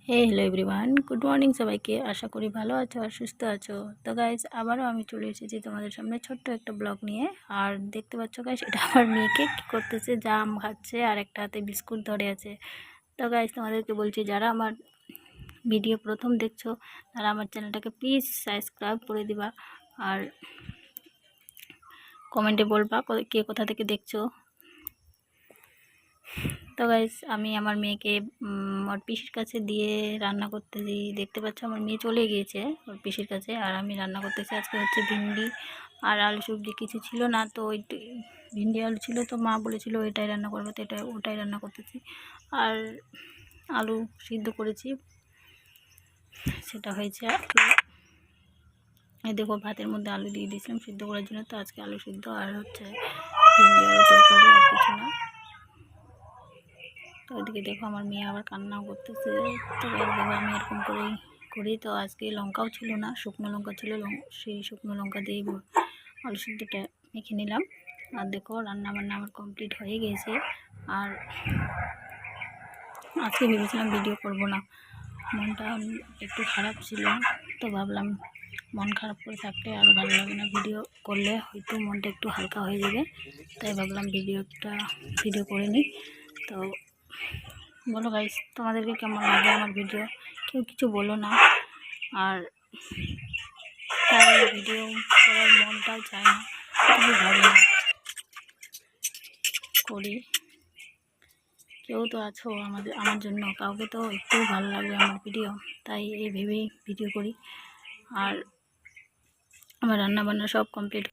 Hello everyone, good morning সবাইকে। আশা করি ভালো আছো আর সুস্থ আছো। তো গাইজ আবারও আমি চলে এসেছি তোমাদের সামনে ছোট্ট একটা ব্লগ নিয়ে। আর দেখতে পাচ্ছ গাইজ, এটা আমার মেয়েকে কী করতেছে, জাম খাচ্ছে আর একটা হাতে বিস্কুট ধরে আছে। তো গাইজ তোমাদেরকে বলছি, যারা আমার ভিডিও প্রথম দেখছো তারা আমার চ্যানেলটাকে প্লিজ সাবস্ক্রাইব করে দিবা। আর কমেন্টে বলবা কে কোথা থেকে দেখছো। তো গাইস আমি আমার মেয়েকে ওর পিসির কাছে দিয়ে রান্না করতেছি। দেখতে পাচ্ছ আমার মেয়ে চলে গিয়েছে ওর পিসির কাছে, আর আমি রান্না করতেছি। আজকে হচ্ছে ভিন্ডি আর আলু সবজি কিছু ছিল না, তো ওই ভিন্ডি আলু ছিল, তো মা বলেছিল এটাই রান্না করবো, তো ওটাই রান্না করতেছি। আর আলু সিদ্ধ করেছি, সেটা হয়েছে। আর এই দেখো ভাতের মধ্যে আলু দিয়ে দিয়েছিলাম সিদ্ধ করার জন্য, তো আজকে আলু সিদ্ধ আর হচ্ছে ভিন্ডি আলু তরকারি, আর কিছু না। তো ওইদিকে দেখো আমার মেয়ে আবার কান্নাও করতেছে। তো দেখো আমি এরকম করেই করি। তো আজকে লঙ্কাও ছিল না, শুকনো লঙ্কা ছিল, সেই শুকনো লঙ্কা দিয়ে আলু সিদ্ধটা মেখে নিলাম। আর দেখো রান্না বান্না আমার কমপ্লিট হয়ে গেছে। আর আজকে ভেবেছিলাম ভিডিও করব না, মনটা একটু খারাপ ছিল। তো ভাবলাম মন খারাপ করে থাকলে আরও ভালো লাগে না, ভিডিও করলে হয়তো মনটা একটু হালকা হয়ে যাবে। তাই ভাবলাম ভিডিও করে নিই। তো বলো গাইস, তোমাদেরকে কেমন লাগে আমার ভিডিও? কেউ কিছু বলো না। আর তাই ভিডিও করার মনটাও চায় না, আমি ভাবি না করি। কেউ তো আছো আমার জন্য, কাউকে তো একটু ভালো লাগবে আমার ভিডিও, তাই এই ভেবেই ভিডিও করি। আর আমার রান্নাবান্না সব কমপ্লিট।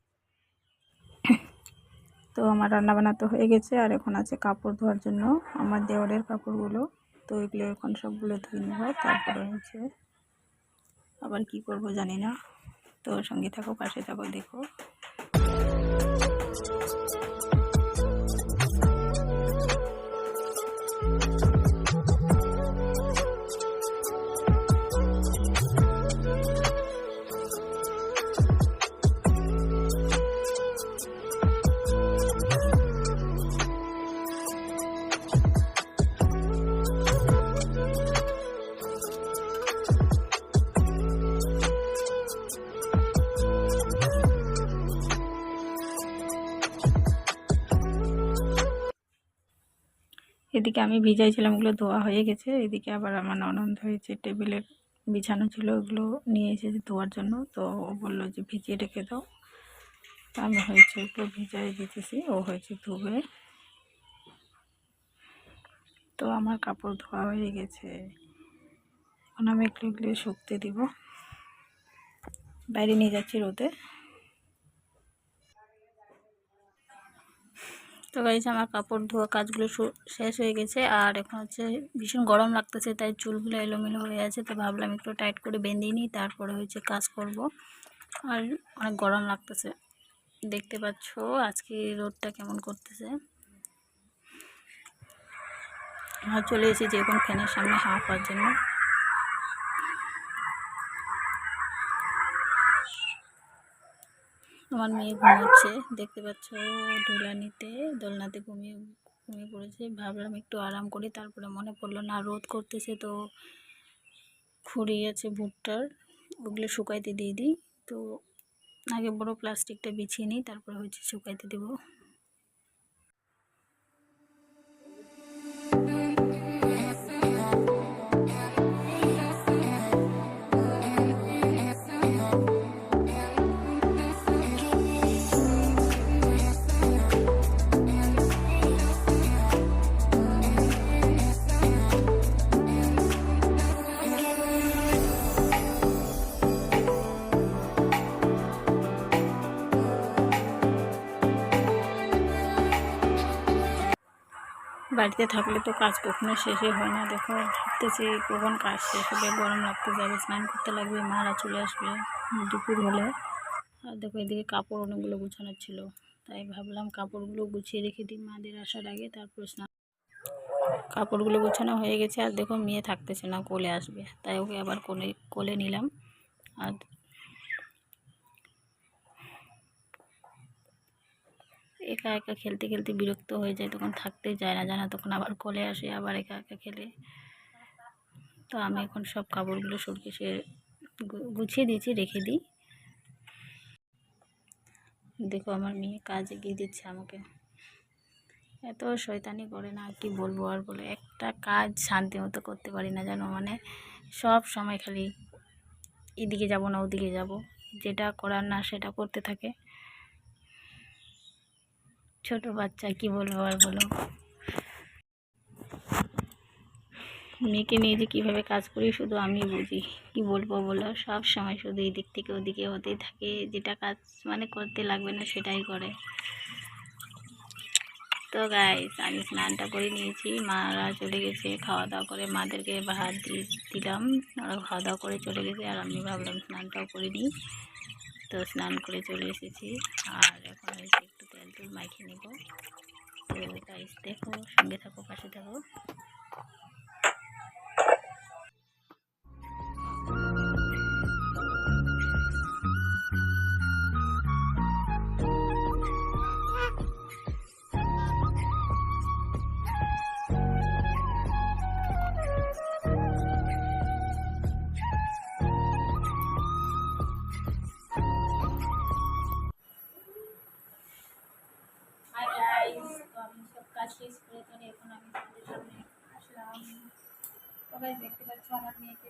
তো আমার রান্নাবান্না তো হয়ে গেছে, আর এখন আছে কাপড় ধোয়ার জন্য আমার দেওরের কাপড়গুলো। তো এগুলো এখন সবগুলো ধুয়ে নেব, তারপরে হচ্ছে আবার কি করব জানি না। তো সঙ্গে থাকো, পাশে থাকো, দেখো। এদিকে আমি ভিজাইছিলাম, ওগুলো ধোয়া হয়ে গেছে। এদিকে আবার আমার ননদ হয়েছে টেবিলের বিছানো ছিল, ওগুলো নিয়ে এসেছে ধোয়ার জন্য। তো ও বললো যে ভিজিয়ে রেখে দাও, তো আমি হয়েছে ওগুলো ভিজাই দিতেছি, ও হয়েছে ধুবে। তো আমার কাপড় ধোয়া হয়ে গেছে, এখন আমি এগুলো শুকতে দিব, বাইরে নিয়ে যাচ্ছি রোদে। তো গাইস আমার কাপড় ধোয়া কাজগুলো শেষ হয়ে গেছে। আর এখন হচ্ছে ভীষণ গরম লাগতেছে, তাই চুলগুলো এলোমেলো হয়ে আছে। তো ভাবলাম একটু টাইট করে বেঁধে নিই, তারপরে হচ্ছে কাজ করব। আর অনেক গরম লাগতেছে, দেখতে পাচ্ছ আজকে রোদটা কেমন করতেছে। আর চলে এসেছি এখন ফ্যানের সামনে হাওয়া খাওয়ার জন্য। আমার মেয়ে ঘুমাচ্ছে, দেখতে পাচ্ছ দোলনাতে ঘুমিয়ে পড়েছে। ভাবলাম একটু আরাম করি, তারপরে মনে পড়লো না রোদ করতেছে, তো খড়ি আছে ভুট্টার, ওগুলো শুকাইতে দিয়ে দিই। তো আগে বড় প্লাস্টিকটা বিছিয়ে নিই, তারপরে হচ্ছে শুকাইতে দেবো। বাড়িতে থাকলে তো কাজ কখনো শেষই হয় না। দেখো ভাবতেছি কখন কাজ শেষ হবে, গরম লাগতে যাবে, স্নান করতে লাগবে, মারা চলে আসবে দুপুর হলে। আর দেখো এদিকে কাপড় অনেকগুলো গুছানোর ছিল, তাই ভাবলাম কাপড়গুলো গুছিয়ে রেখে দিই মাদের আসার আগে, তারপর স্নান। কাপড়গুলো গুছানো হয়ে গেছে। আর দেখো মেয়ে থাকতেছে না, কোলে আসবে, তাই ওকে আবার কোলে নিলাম। আর একা একা খেলতে খেলতে বিরক্ত হয়ে যায়, তখন থাকতে যায় না জানা, তখন আবার কোলে আসে, আবার একা একা খেলে। তো আমি এখন সব কাপড়গুলো শোকেসে গুছিয়ে দিয়েছি, রেখে দিই। দেখো আমার মেয়ে কাজ এগিয়ে দিচ্ছে আমাকে, এত শয়তানি করে না, কি বলবো আর বলে। একটা কাজ শান্তি মতো করতে পারি না জানো, মানে সব সময় খালি এদিকে যাব না ওদিকে যাব, যেটা করার না সেটা করতে থাকে। ছোট বাচ্চা, কি বলবো আর বলো। মেয়েকে নিয়ে যে কীভাবে কাজ করি শুধু আমি বুঝি, কি বলবো বলো। সব সময় শুধু এদিক থেকে ওদিকে হতেই থাকে, যেটা কাজ মানে করতে লাগবে না সেটাই করে। তো গাইস আমি স্নানটা করে নিয়েছি, মারা চলে গেছে খাওয়া দাওয়া করে, মাদেরকে ভাত দিয়ে দিলাম, ওরা খাওয়া দাওয়া করে চলে গেছে। আর আমি ভাবলাম স্নানটাও করে নিই, তো স্নান করে চলে এসেছি। আর এখন হয়েছে একটু তেল টুল মাখিয়ে নেব। তো গাইস দেখো, সঙ্গে থাকো, পাশে থাকো। কাজ শেষ করে তাহলে এখন আমি তোমাদের সামনে আসলাম। সবাই দেখতে পাচ্ছ আমার মেয়েকে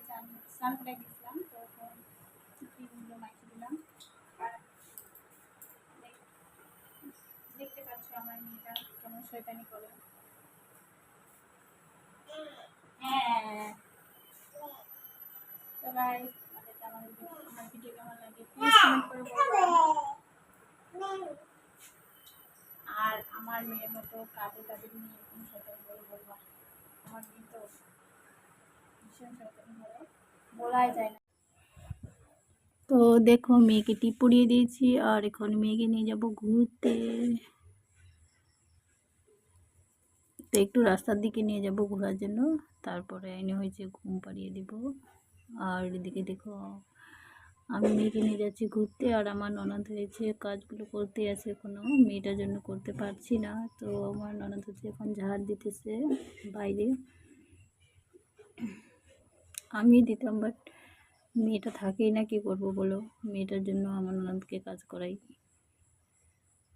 স্নান করে দিয়েছিলাম, তো এখন ক্রিমগুলো মাখিয়ে দিলাম। আর দেখতে পাচ্ছ আমার মেয়েটা কেমন শয়তানি করে। হ্যাঁ, তো গাইস আমার ভিডিও কেমন লাগে প্লিজ কমেন্ট করে বলবেন। আর আমার মেয়ের মতো কাদের নিয়ে এরকম শয়তানি করে বলবা। আমার মেয়ে তো ভীষণ শয়তানি করে, বলাই যায় না। তো দেখো মেয়েকে টিপ পরিয়ে দিয়েছি, আর এখন মেয়েকে নিয়ে যাব ঘুরতে। তো একটু রাস্তার দিকে নিয়ে যাব ঘোরার জন্য, তারপরে এনে হয়েছে ঘুম পাড়িয়ে দিব। আর এদিকে দেখো আমি মেয়েকে নিয়ে যাচ্ছি ঘুরতে, আর আমার ননদ হয়েছে কাজগুলো করতে আছে, এখনও মেয়েটার জন্য করতে পারছি না। তো আমার ননদ হচ্ছে এখন ঝাড় দিতেছে বাইরে, আমি দিতাম বাট মেয়েটা থাকেই না, কি করব বলো। মেয়েটার জন্য আমার ননদকে কাজ করাই।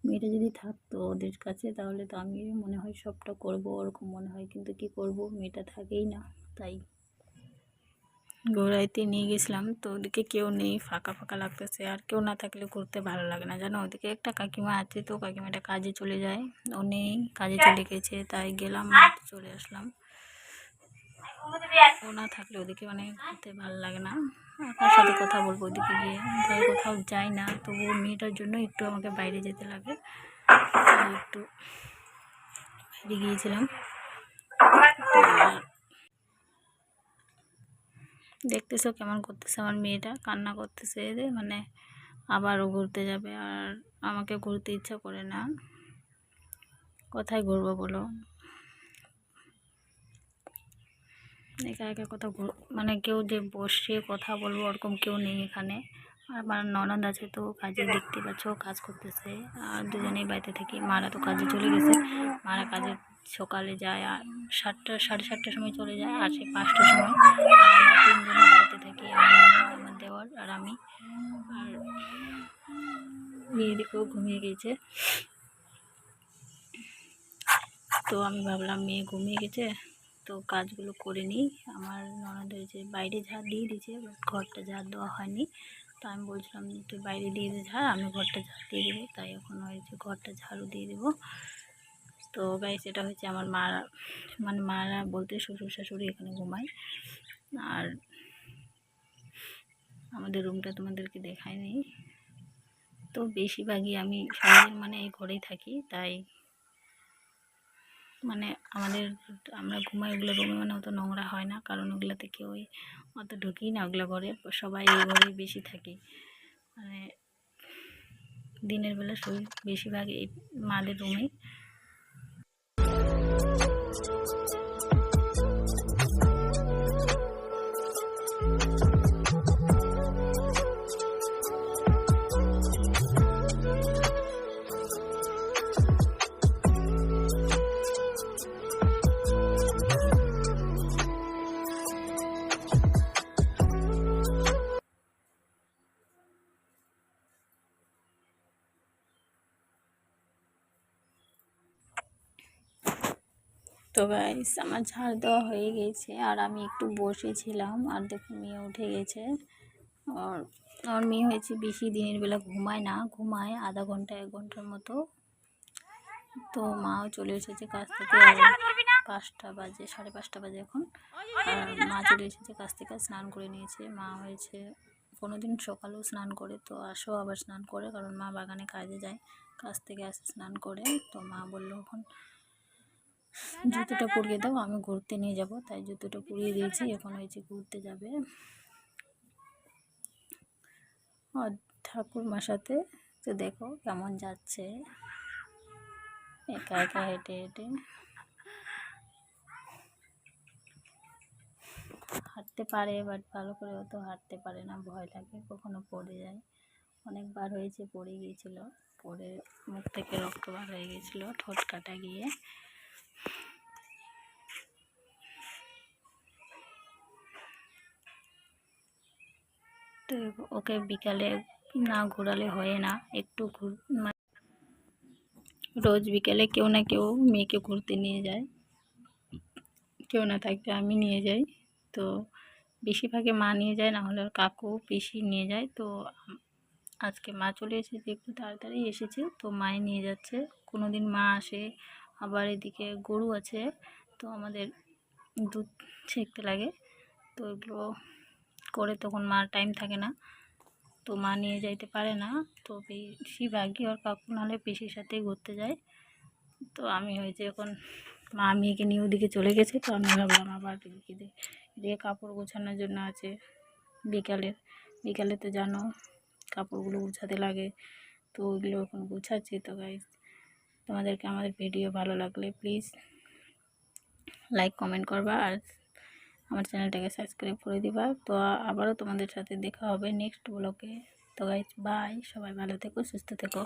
মেয়েটা যদি থাকতো ওদের কাছে তাহলে তো আমি মনে হয় সবটা করব ওরকম মনে হয়, কিন্তু কি করব, মেয়েটা থাকেই না। তাই ঘোরাইতে নিয়ে গেছিলাম, তো ওদিকে কেউ নেই, ফাঁকা ফাঁকা লাগতেছে। আর কেউ না থাকলে ঘুরতে ভালো লাগে না জানো। ওদিকে একটা কাকিমা আছে, তো কাকিমাটা কাজে চলে যায়, ও নেই, কাজে চলে গেছে, তাই গেলাম, চলে আসলাম। ও না থাকলে ওদিকে মানে ঘুরতে ভালো লাগে না। কার সাথে কথা বলবো ওদিকে গিয়ে, তাই কোথাও যাই না। তবু মেয়েটার জন্য একটু আমাকে বাইরে যেতে লাগে, একটু বাইরে গিয়েছিলাম। দেখতেছো কেমন করতেছে আমার মেয়েটা, কান্না করতেছে, মানে আবারও ঘুরতে যাবে। আর আমাকে ঘুরতে ইচ্ছা করে না, কোথায় ঘুরবো বলো। একা একা কথা মানে কেউ যে বসে কথা বলবো ওরকম কেউ নেই এখানে। আর আমার ননদ আছে, তো কাজে দেখতে পাচ্ছ কাজ করতেছে। আর দুজনেই বাড়িতে থাকি, মারা তো কাজে চলে গেছে। মারা কাজে সকালে যায়, আর 7টা সাড়ে 7টার সময় চলে যায়, আসে 5টার সময়। আর আমরা তিনজনে বাড়িতে থাকি, আমার দেওর আর আমি। আর মেয়ে দিকেও ঘুমিয়ে গিয়েছে, তো আমি ভাবলাম মেয়ে ঘুমিয়ে গেছে তো কাজগুলো করে নিই। আমার ননদ হয়েছে বাইরে ঝাড় দিয়ে দিয়েছে, বাট ঘরটা ঝাড় দেওয়া হয়নি। তো আমি বলছিলাম তুই বাইরে দিয়ে দে ঝাড়, আমি ঘরটা ঝাড় দিয়ে দেবো। তাই এখন হয়েছে ঘরটা ঝাড়ু দিয়ে দেবো। তো গাইস এটা হচ্ছে আমার মারা, মানে মারা বলতে শ্বশুর শাশুড়ি এখানে ঘুমায়। আর আমাদের রুমটা তোমাদেরকে দেখায়নি, তো বেশিরভাগই আমি সারাদিন মানে এই ঘরেই থাকি। তাই মানে আমরা ঘুমাই ওগুলো রুমে, মানে অত নোংরা হয় না, কারণ ওগুলোতে কেউ অত ঢুকি না ওগুলো ঘরে, সবাই এই ঘরেই বেশি থাকি। মানে দিনের বেলা শুই বেশিরভাগ এই মাদের রুমেই। তো গাইস আমার ঝাড় দেওয়া হয়ে গেছে আর আমি একটু বসেছিলাম আর দেখুন মেয়ে উঠে গেছে। আর আমার মেয়ে হয়েছে বেশি দিনের বেলা ঘুমায় না, ঘুমায় আধা ঘন্টা 1 ঘন্টার মতো। তো মাও চলে এসেছে কাজ থেকে, আর 5টা বাজে, 5:30 বাজে এখন। আর মা চলে এসেছে কাজ থেকে, স্নান করে নিয়েছে। মা হয়েছে কোনোদিন সকালেও স্নান করে, তো আসো আবার স্নান করে, কারণ মা বাগানে কাজে যায়, কাজ থেকে আসে স্নান করে। তো মা বললো এখন জুতোটা পরিয়ে দাও, আমি ঘুরতে নিয়ে যাব, তাই জুতোটা পরিয়ে দিয়েছি। এখন হয়েছে ঘুরতে যাবে আর ঠাকুরমার সাথে। তো দেখো কেমন যাচ্ছে একা একা হেঁটে হেঁটে। হাঁটতে পারে বাট ভালো করে অত হাঁটতে পারে না, ভয় লাগে, কখনো পড়ে যায়। অনেকবার হয়েছে পড়ে গিয়েছিল, পড়ে মুখ থেকে রক্ত বার হয়ে গিয়েছিল ঠোঁট কাটা গিয়ে। তো ওকে বিকালে না ঘোরালে হয় না, একটু রোজ বিকেলে কেউ না কেউ মেয়েকে ঘুরতে নিয়ে যায়, কেউ না থাকলে আমি নিয়ে যাই। তো বেশিরভাগে মা নিয়ে যায়, না হলে কাকু পিসি নিয়ে যায়। তো আজকে মা চলে এসেছে, একটু তাড়াতাড়ি এসেছে, তো মাই নিয়ে যাচ্ছে। কোনো দিন মা আসে, আবার এদিকে গরু আছে, তো আমাদের দুধ ছেঁকতে লাগে, তো এগুলো করে তখন মার টাইম থাকে না, তো মা নিয়ে যাইতে পারে না। তো বেশিরভাগই ওর কাকু নাহলে পিসির সাথেই ঘুরতে যায়। তো আমি হয়েছে এখন মা মেয়েকে নিয়ে ওদিকে চলে গেছে, তো আমি ভাবলাম আবার এদিকে কাপড় গোছানোর জন্য আছে বিকালে তো জানো কাপড়গুলো গুছাতে লাগে, তো ওইগুলো এখন গুছাচ্ছি। তো গাইস তোমাদেরকে আমাদের ভিডিও ভালো লাগলে প্লিজ লাইক কমেন্ট করবা আর আমার চ্যানেলটাকে সাবস্ক্রাইব করে দিবা। তো আবারও তোমাদের সাথে দেখা হবে নেক্সট ব্লগে। তো গাইস বাই, সবাই ভালো থেকো, সুস্থ থেকো।